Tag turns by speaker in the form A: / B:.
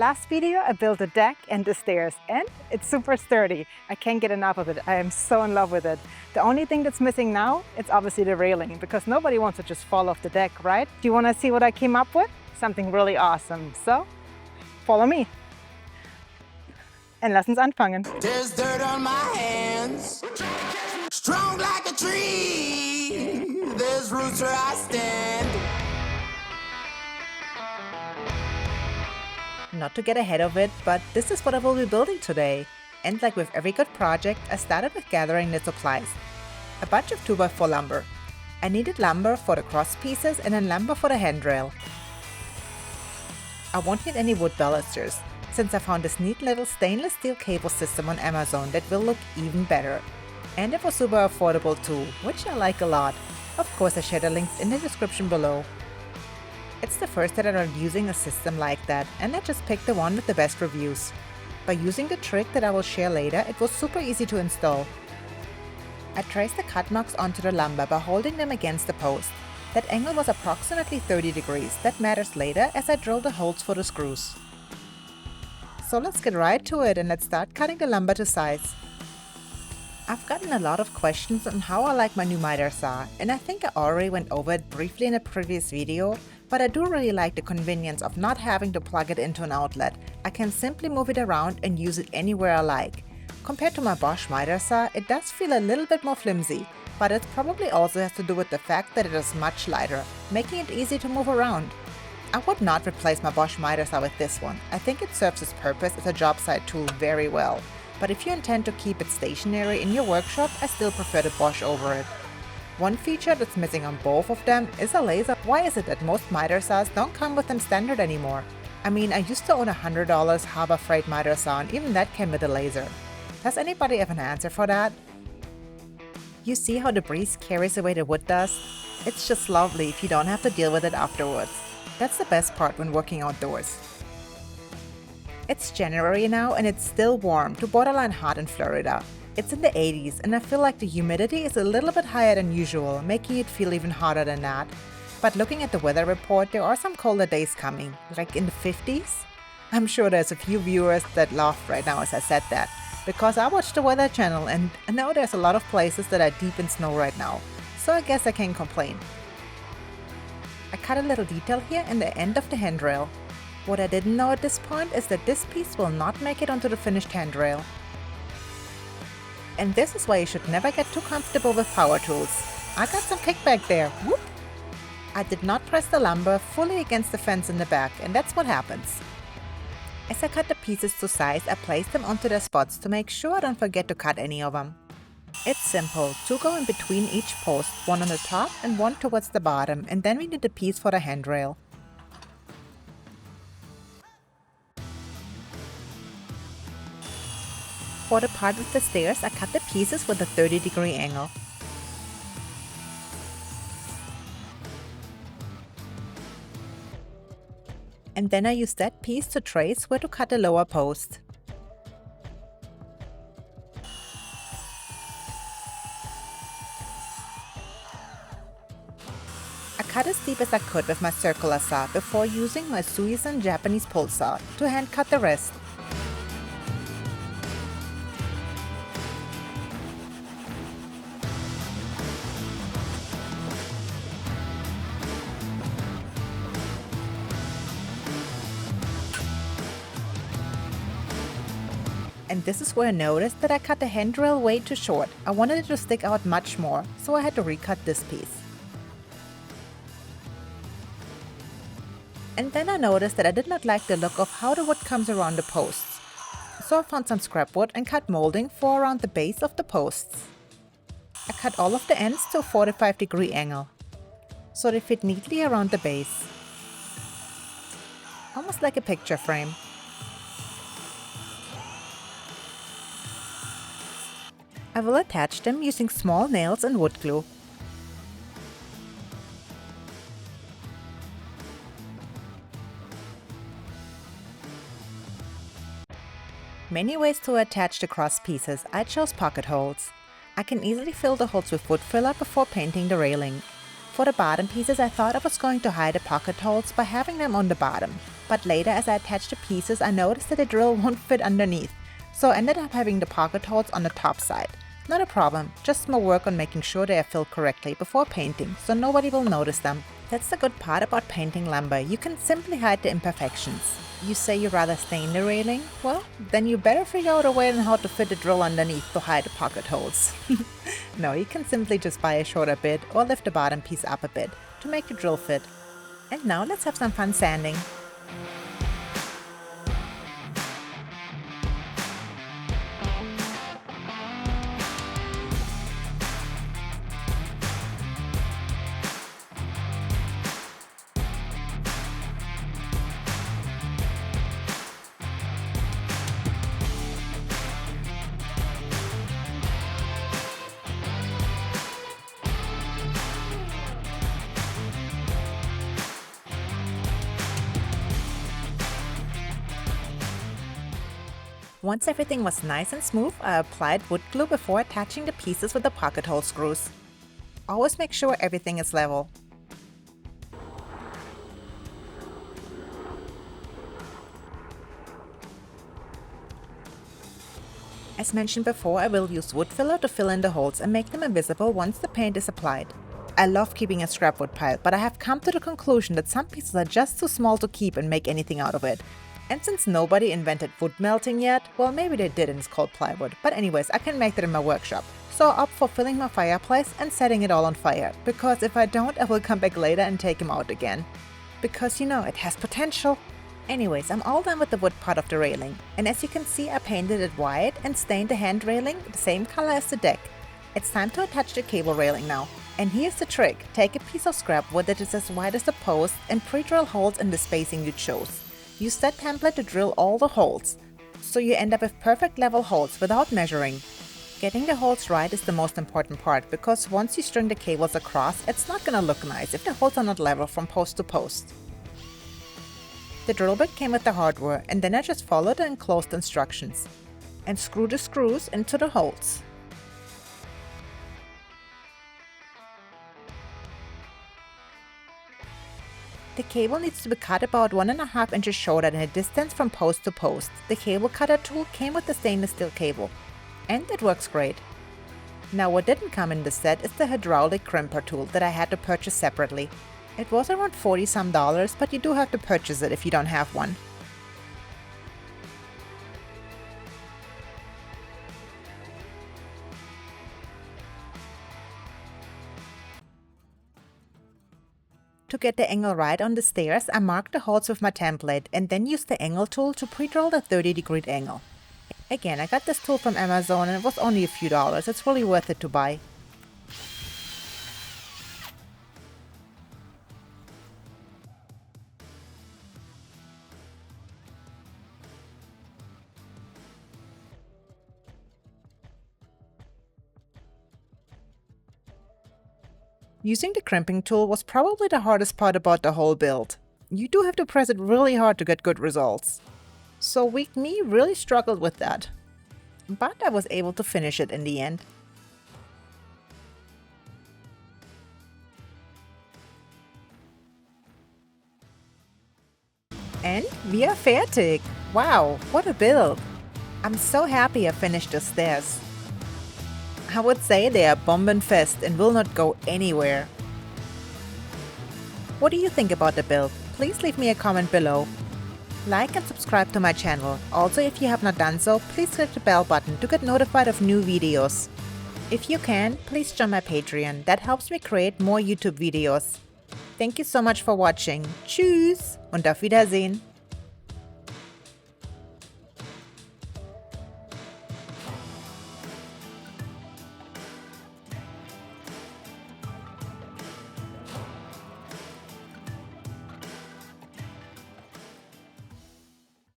A: Last video, I built a deck and the stairs, and it's super sturdy. I can't get enough of it. I am so in love with it. The only thing that's missing now, it's obviously the railing, because nobody wants to just fall off the deck, right? Do you want to see what I came up with? Something really awesome. So, follow me. And lass uns anfangen.
B: There's dirt on my hands, strong like a tree. There's roots where I stand.
C: Not to get ahead of it, but this is what I will be building today. And like with every good project, I started with gathering the supplies. A bunch of 2x4 lumber. I needed lumber for the cross pieces and then lumber for the handrail. I won't need any wood balusters, since I found this neat little stainless steel cable system on Amazon that will look even better. And it was super affordable too, which I like a lot. Of course, I share the links in the description below. It's the first that I'm using a system like that, and I just picked the one with the best reviews. By using the trick that I will share later, it was super easy to install. I traced the cut marks onto the lumber by holding them against the post. That angle was approximately 30 degrees, that matters later as I drill the holes for the screws. So let's get right to it and let's start cutting the lumber to size. I've gotten a lot of questions on how I like my new miter saw, and I think I already went over it briefly in a previous video, but I do really like the convenience of not having to plug it into an outlet. I can simply move it around and use it anywhere I like. Compared to my Bosch miter saw, it does feel a little bit more flimsy, but it probably also has to do with the fact that it is much lighter, making it easy to move around. I would not replace my Bosch miter saw with this one. I think it serves its purpose as a job site tool very well. But if you intend to keep it stationary in your workshop, I still prefer the Bosch over it. One feature that's missing on both of them is a laser. Why is it that most miter saws don't come with them standard anymore? I mean, I used to own a $100 Harbor Freight miter saw, and even that came with a laser. Does anybody have an answer for that? You see how the breeze carries away the wood dust? It's just lovely if you don't have to deal with it afterwards. That's the best part when working outdoors. It's January now and it's still warm to borderline hot in Florida. It's in the 80s and I feel like the humidity is a little bit higher than usual, making it feel even hotter than that. But looking at the weather report, there are some colder days coming, like in the 50s. I'm sure there's a few viewers that laughed right now as I said that, because I watch the Weather Channel and I know there's a lot of places that are deep in snow right now, so I guess I can't complain. I cut a little detail here in the end of the handrail. What I didn't know at this point is that this piece will not make it onto the finished handrail. And this is why you should never get too comfortable with power tools. I got some kickback there, whoop! I did not press the lumber fully against the fence in the back, and that's what happens. As I cut the pieces to size, I placed them onto their spots to make sure I don't forget to cut any of them. It's simple, two go in between each post, one on the top and one towards the bottom, and then we need a piece for the handrail. For the part with the stairs, I cut the pieces with a 30-degree angle. And then I use that piece to trace where to cut the lower post. I cut as deep as I could with my circular saw before using my Suisun Japanese pull saw to hand cut the rest. And this is where I noticed that I cut the handrail way too short. I wanted it to stick out much more, so I had to recut this piece. And then I noticed that I did not like the look of how the wood comes around the posts. So I found some scrap wood and cut molding for around the base of the posts. I cut all of the ends to a 45-degree angle, so they fit neatly around the base. Almost like a picture frame. I will attach them using small nails and wood glue. Many ways to attach the cross pieces. I chose pocket holes. I can easily fill the holes with wood filler before painting the railing. For the bottom pieces, I thought I was going to hide the pocket holes by having them on the bottom. But later, as I attached the pieces, I noticed that the drill won't fit underneath. So I ended up having the pocket holes on the top side. Not a problem, just more work on making sure they are filled correctly before painting, so nobody will notice them. That's the good part about painting lumber, you can simply hide the imperfections. You say you'd rather stain the railing? Well, then you better figure out a way on how to fit the drill underneath to hide the pocket holes. No, you can simply just buy a shorter bit or lift the bottom piece up a bit to make the drill fit. And now let's have some fun sanding. Once everything was nice and smooth, I applied wood glue before attaching the pieces with the pocket hole screws. Always make sure everything is level. As mentioned before, I will use wood filler to fill in the holes and make them invisible once the paint is applied. I love keeping a scrap wood pile, but I have come to the conclusion that some pieces are just too small to keep and make anything out of it. And since nobody invented wood melting yet, well, maybe they did and it's called plywood. But anyways, I can make that in my workshop. So I opt for filling my fireplace and setting it all on fire. Because if I don't, I will come back later and take them out again. Because you know, it has potential. Anyways, I'm all done with the wood part of the railing. And as you can see, I painted it white and stained the hand railing the same color as the deck. It's time to attach the cable railing now. And here's the trick. Take a piece of scrap wood that is as wide as the post and pre-drill holes in the spacing you chose. Use that template to drill all the holes, so you end up with perfect level holes without measuring. Getting the holes right is the most important part, because once you string the cables across, it's not gonna look nice if the holes are not level from post to post. The drill bit came with the hardware, and then I just followed the enclosed instructions and screw the screws into the holes. The cable needs to be cut about 1.5 inches shorter than the distance from post to post. The cable cutter tool came with the stainless steel cable, and it works great. Now what didn't come in the set is the hydraulic crimper tool that I had to purchase separately. It was around $40 some, but you do have to purchase it if you don't have one. To get the angle right on the stairs, I marked the holes with my template and then used the angle tool to pre-drill the 30-degree angle. Again, I got this tool from Amazon and it was only a few dollars. It's really worth it to buy. Using the crimping tool was probably the hardest part about the whole build. You do have to press it really hard to get good results. So weak me really struggled with that. But I was able to finish it in the end. And we are fertig! Wow, what a build! I'm so happy I finished the stairs. I would say they are bombenfest and will not go anywhere. What do you think about the build? Please leave me a comment below. Like and subscribe to my channel. Also, if you have not done so, please click the bell button to get notified of new videos. If you can, please join my Patreon. That helps me create more YouTube videos. Thank you so much for watching. Tschüss und auf Wiedersehen.